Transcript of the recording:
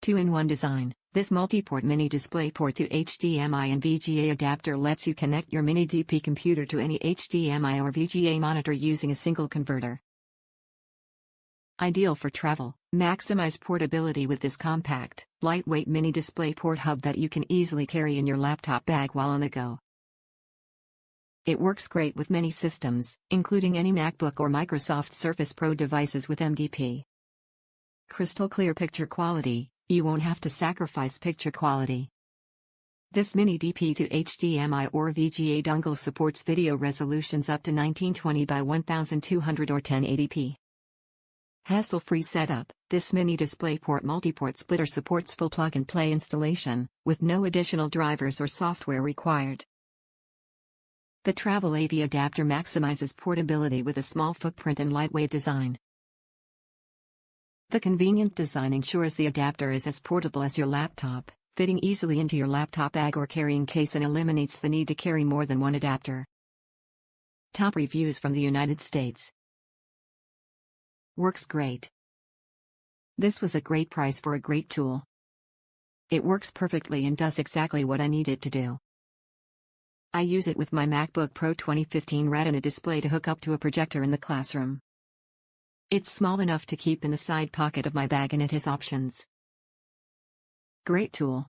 2-in-1 design, this multi-port Mini DisplayPort to HDMI and VGA adapter lets you connect your Mini DP computer to any HDMI or VGA monitor using a single converter. Ideal for travel, maximize portability with this compact, lightweight Mini DisplayPort hub that you can easily carry in your laptop bag while on the go. It works great with many systems, including any MacBook or Microsoft Surface Pro devices with MDP. Crystal clear picture quality, you won't have to sacrifice picture quality. This Mini DP to HDMI or VGA dongle supports video resolutions up to 1920 by 1200 or 1080p. Hassle-free setup, this Mini DisplayPort Multiport splitter supports full plug-and-play installation, with no additional drivers or software required. The Travel AV adapter maximizes portability with a small footprint and lightweight design. The convenient design ensures the adapter is as portable as your laptop, fitting easily into your laptop bag or carrying case and eliminates the need to carry more than one adapter. Top reviews from the United States. Works great. This was a great price for a great tool. It works perfectly and does exactly what I need it to do. I use it with my MacBook Pro 2015 Retina display to hook up to a projector in the classroom. It's small enough to keep in the side pocket of my bag and it has options. Great tool.